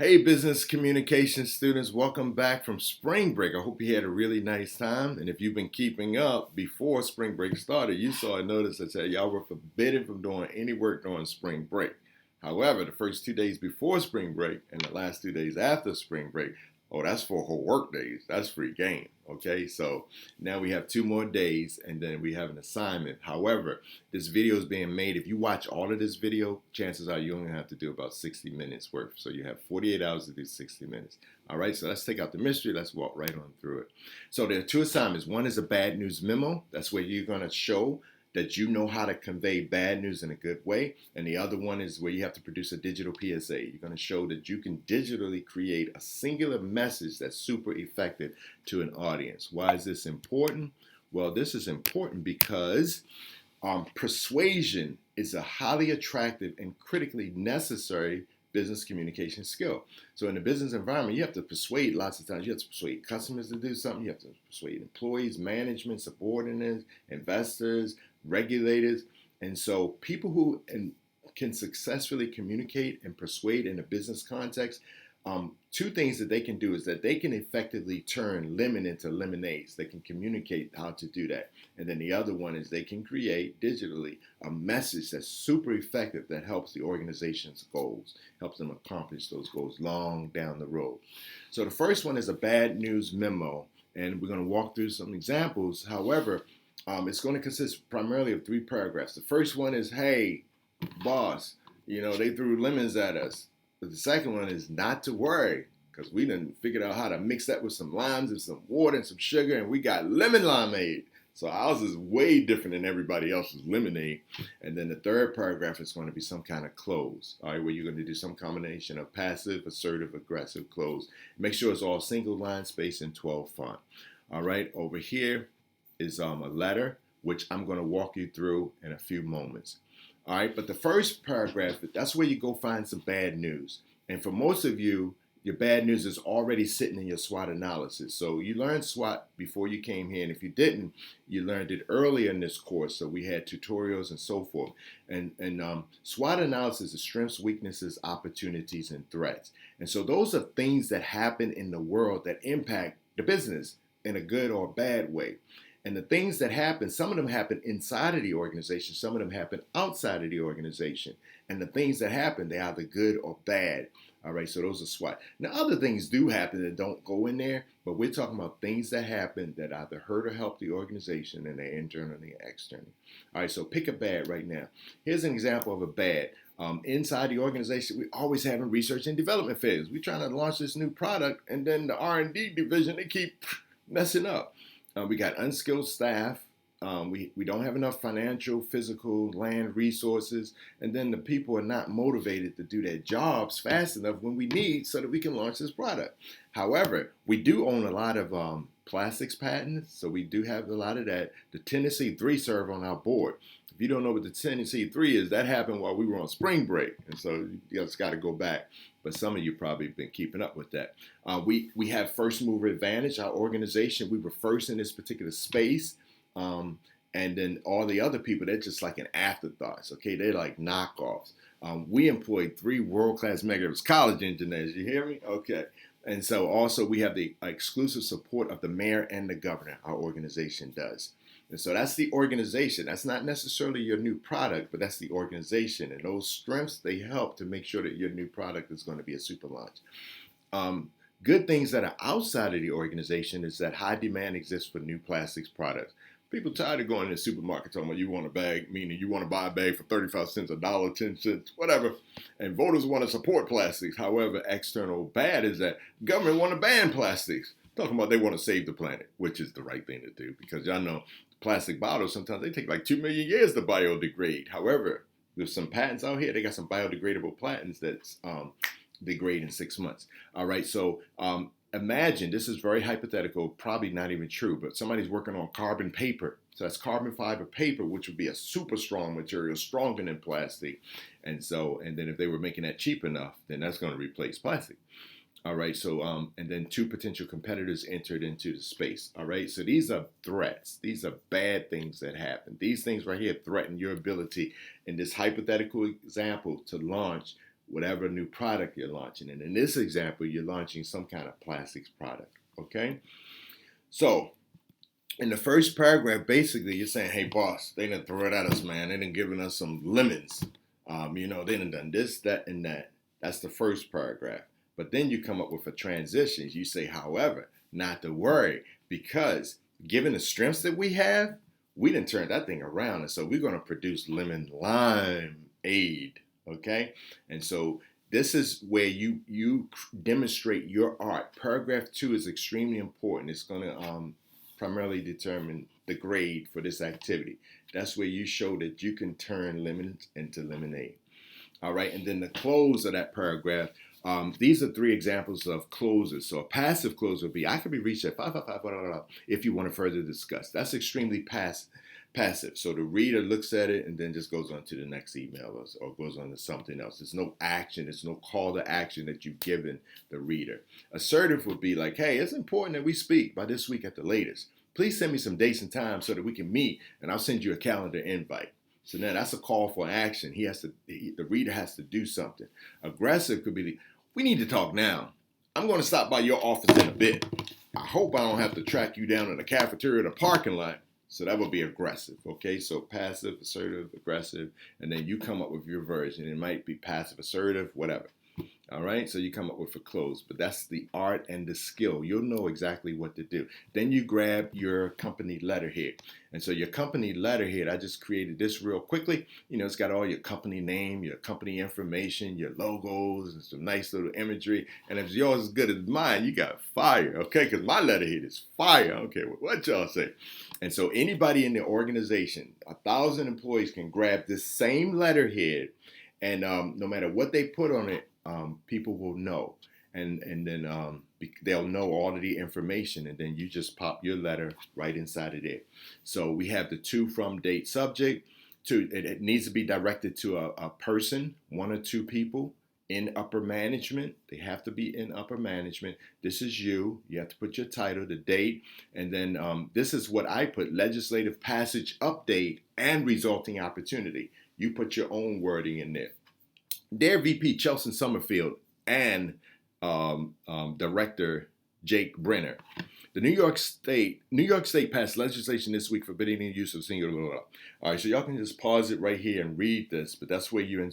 Hey, business communication students, welcome back from spring break. I hope you had a really nice time. And if you've been keeping up before spring break started, you saw a notice that said y'all were forbidden from doing any work during spring break. However, the first 2 days before spring break and the last 2 days after spring break, oh, that's for whole work days. That's free game. Okay, so now we have 2 more days and then we have an assignment. However, this video is being made. If you watch all of this video, chances are you only have to do about 60 minutes worth. So you have 48 hours to do 60 minutes. All right, so let's take out the mystery. Let's walk right on through it. So there are two assignments. One is a bad news memo. That's where you're going to show that you know how to convey bad news in a good way. And the other one is where you have to produce a digital PSA. You're going to show that you can digitally create a singular message that's super effective to an audience. Why is this important? Well, this is important because persuasion is a highly attractive and critically necessary business communication skill. So in the business environment, you have to persuade lots of times. You have to persuade customers to do something. You have to persuade employees, management, subordinates, investors, regulators. And so people who can successfully communicate and persuade in a business context, two things that they can do is that they can effectively turn lemon into lemonades. They can communicate how to do that. And then the other one is they can create digitally a message that's super effective that helps the organization's goals, helps them accomplish those goals long down the road. So the first one is a bad news memo, and we're going to walk through some examples. However, it's going to consist primarily of 3 paragraphs. The first one is, hey, boss, they threw lemons at us. But the second one is not to worry, because we done figured out how to mix that with some limes and some water and some sugar, and we got lemon limeade. So ours is way different than everybody else's lemonade. And then the third paragraph is going to be some kind of close, all right, where you're going to do some combination of passive, assertive, aggressive close. Make sure it's all single line space and 12 font. All right, over here is a letter, which I'm going to walk you through in a few moments. All right, but the first paragraph, that's where you go find some bad news. And for most of you, your bad news is already sitting in your SWOT analysis. So you learned SWOT before you came here. And if you didn't, you learned it earlier in this course. So we had tutorials and so forth. And SWOT analysis is strengths, weaknesses, opportunities, and threats. And so those are things that happen in the world that impact the business in a good or bad way. And the things that happen, some of them happen inside of the organization, some of them happen outside of the organization. And the things that happen, they're either good or bad. All right, so those are SWOT. Now, other things do happen that don't go in there, but we're talking about things that happen that either hurt or help the organization, and they're internally or externally. All right, so pick a bad right now. Here's an example of a bad. Inside the organization, we always having research and development failures. We're trying to launch this new product, and then the R&D division, they keep messing up. We got unskilled staff. We don't have enough financial, physical, land resources. And then the people are not motivated to do their jobs fast enough when we need so that we can launch this product. However, we do own a lot of plastics patents. So we do have a lot of that. The Tennessee 3 serve on our board. If you don't know what the Tennessee 3 is, that happened while we were on spring break. And so you just got to go back. But some of you probably been keeping up with that. We have first mover advantage. Our organization, we were first in this particular space. And then all the other people, they're just like an afterthoughts. Okay, they're like knockoffs. We employed 3 world-class mega college engineers. You hear me? Okay. And so also we have the exclusive support of the mayor and the governor. Our organization does. And so that's the organization. That's not necessarily your new product, but that's the organization. And those strengths, they help to make sure that your new product is going to be a super launch. Good things that are outside of the organization is that high demand exists for new plastics products. People tired of going to the supermarket talking about you want a bag, meaning you want to buy a bag for 35 cents, a dollar, 10 cents, whatever. And voters want to support plastics. However, external bad is that government want to ban plastics. Talking about they want to save the planet, which is the right thing to do, because y'all know plastic bottles, sometimes they take like 2 million years to biodegrade. However, there's some patents out here. They got some biodegradable patents that degrade in 6 months. All right, so imagine, this is very hypothetical, probably not even true, but somebody's working on carbon paper. So that's carbon fiber paper, which would be a super strong material, stronger than plastic. And then if they were making that cheap enough, then that's going to replace plastic. All right, so, and then 2 potential competitors entered into the space. All right, so these are threats. These are bad things that happen. These things right here threaten your ability in this hypothetical example to launch whatever new product you're launching. And in this example, you're launching some kind of plastics product, okay? So in the first paragraph, basically you're saying, hey boss, they done throw it at us, man. They done given us some lemons. They done this, that, and that. That's the first paragraph. But then you come up with a transition. You say, however, not to worry, because given the strengths that we have, we done turned that thing around. And so we're going to produce lemon lime aid. Okay. And so this is where you demonstrate your art. Paragraph 2 is extremely important. It's going to primarily determine the grade for this activity. That's where you show that you can turn lemons into lemonade. All right. And then the close of that paragraph. These are 3 examples of closes. So a passive close would be, I can be reached at 555, if you want to further discuss. That's extremely passive. So the reader looks at it and then just goes on to the next email or goes on to something else. There's no action. There's no call to action that you've given the reader. Assertive would be like, hey, it's important that we speak by this week at the latest. Please send me some dates and times so that we can meet, and I'll send you a calendar invite. So now that's a call for action. The reader has to do something. Aggressive could be, we need to talk now. I'm going to stop by your office in a bit. I hope I don't have to track you down in the cafeteria or the parking lot. So that would be aggressive. Okay, so passive, assertive, aggressive, and then you come up with your version. It might be passive, assertive, whatever. All right, so you come up with a close, but that's the art and the skill. You'll know exactly what to do. Then you grab your company letterhead. And so your company letterhead, I just created this real quickly. It's got all your company name, your company information, your logos, and some nice little imagery. And if yours is good as mine, you got fire, okay? Because my letterhead is fire. Okay, what y'all say? And so anybody in the organization, 1,000 employees can grab this same letterhead, and no matter what they put on it, people will know, and then they'll know all of the information, and then you just pop your letter right inside of there. So we have the to, from, date, subject. It needs to be directed to a person, 1 or 2 people in upper management. They have to be in upper management. This is you. You have to put your title, the date, and then this is what I put: legislative passage update and resulting opportunity. You put your own wording in there. Dear VP Chelsea Summerfield and Director Jake Brenner, the New York State passed legislation this week forbidding the use of singular. All right, so y'all can just pause it right here and read this, but that's where you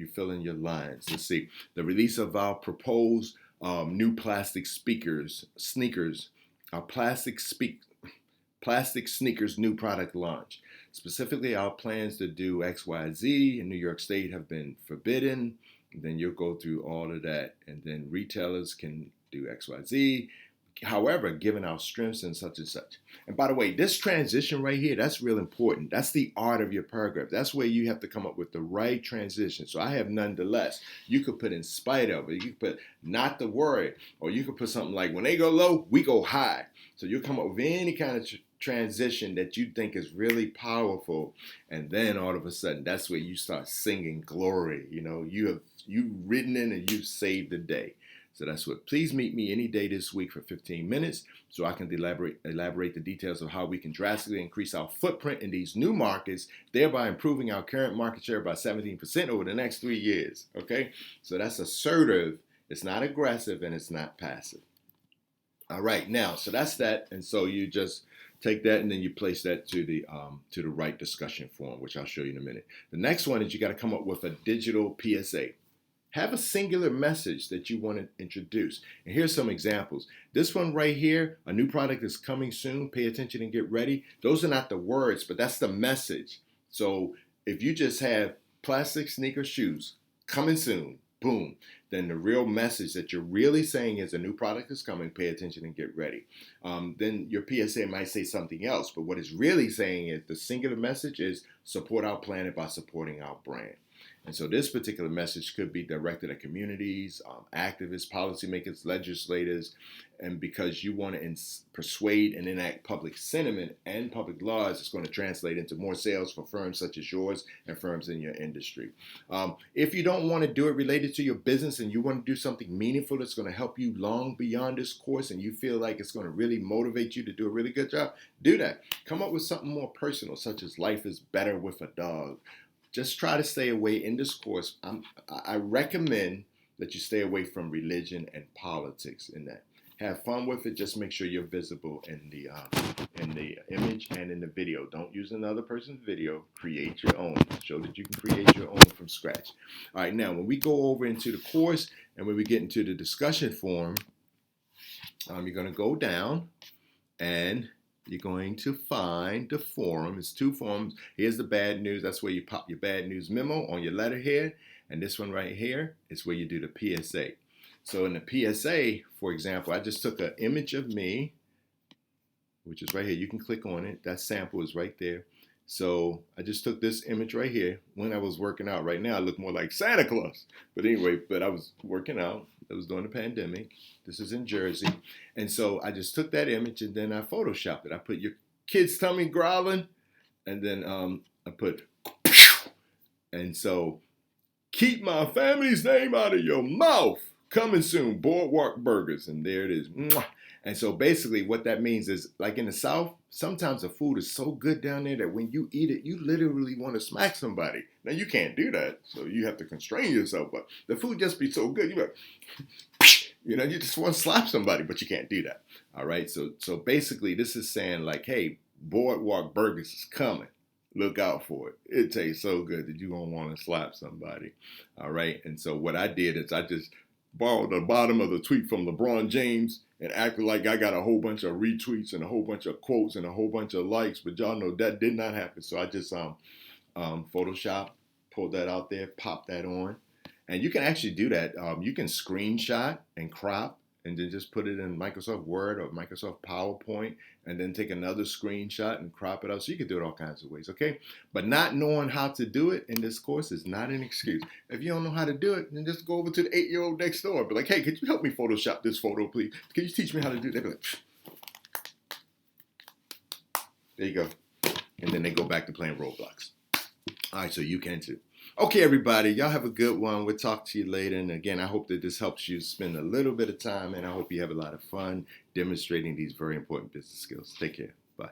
fill in your lines. Let's see. The release of our proposed new plastic sneakers, our plastic sneakers new product launch. Specifically, our plans to do XYZ in New York State have been forbidden. And then you'll go through all of that. And then retailers can do XYZ. However, given our strengths and such. And by the way, this transition right here, that's real important. That's the art of your paragraph. That's where you have to come up with the right transition. So I have nonetheless. You could put in spite of it. You could put not to worry. Or you could put something like, when they go low, we go high. So you'll come up with any kind of transition that you think is really powerful, and then all of a sudden that's where you start singing glory. You've written in and you've saved the day. So that's what. Please meet me any day this week for 15 minutes so I can elaborate the details of how we can drastically increase our footprint in these new markets, thereby improving our current market share by 17% over the next 3 years. Okay, so that's assertive. It's not aggressive, and it's not passive. All right, now, so that's that. And so you just take that and then you place that to the right discussion form, which I'll show you in a minute. The next one is you got to come up with a digital PSA. Have a singular message that you want to introduce. And here's some examples. This one right here, a new product is coming soon. Pay attention and get ready. Those are not the words, but that's the message. So if you just have plastic sneaker shoes coming soon, boom, then the real message that you're really saying is a new product is coming, pay attention and get ready. Then your PSA might say something else, but what it's really saying is the singular message is support our planet by supporting our brand. And so this particular message could be directed at communities, activists, policymakers, legislators, and because you want to persuade and enact public sentiment and public laws, it's going to translate into more sales for firms such as yours and firms in your industry. If you don't want to do it related to your business and you want to do something meaningful that's going to help you long beyond this course and you feel like it's going to really motivate you to do a really good job, do that. Come up with something more personal, such as life is better with a dog. just try to stay away in this course. I recommend that you stay away from religion and politics in that. Have fun with it. Just make sure you're visible in the image and in the video. Don't use another person's video. Create your own. Show that you can create your own from scratch. All right, now when we go over into the course and when we get into the discussion forum, you're going to go down and you're going to find the forum. It's 2 forums. Here's the bad news. That's where you pop your bad news memo on your letterhead. And this one right here is where you do the PSA. So in the PSA, for example, I just took an image of me, which is right here. You can click on it. That sample is right there. So I just took this image right here when I was working out. Right now I look more like Santa Claus. But anyway, I was working out. It was during the pandemic. This is in Jersey. And so I just took that image and then I photoshopped it. I put your kid's tummy growling and then I put, and so keep my family's name out of your mouth. Coming soon, Boardwalk Burgers. And there it is. And so basically what that means is, like in the South, sometimes the food is so good down there that when you eat it, you literally want to smack somebody. Now you can't do that, so you have to constrain yourself, but the food just be so good, you're like, you just want to slap somebody, but you can't do that. All right, so basically this is saying like, hey, Boardwalk Burgers is coming. Look out for it. It tastes so good that you're going to want to slap somebody. All right, and so what I did is I just borrowed the bottom of the tweet from LeBron James and acted like I got a whole bunch of retweets and a whole bunch of quotes and a whole bunch of likes, but y'all know that did not happen. So I just Photoshop, pulled that out there, popped that on. And you can actually do that. You can screenshot and crop and then just put it in Microsoft Word or Microsoft PowerPoint and then take another screenshot and crop it out. So you can do it all kinds of ways, okay? But not knowing how to do it in this course is not an excuse. If you don't know how to do it, then just go over to the 8-year-old next door and be like, hey, could you help me Photoshop this photo, please? Can you teach me how to do it? They'll be like, there you go. And then they go back to playing Roblox. All right, so you can too. Okay, everybody, y'all have a good one. We'll talk to you later. And again, I hope that this helps you spend a little bit of time, and I hope you have a lot of fun demonstrating these very important business skills. Take care. Bye.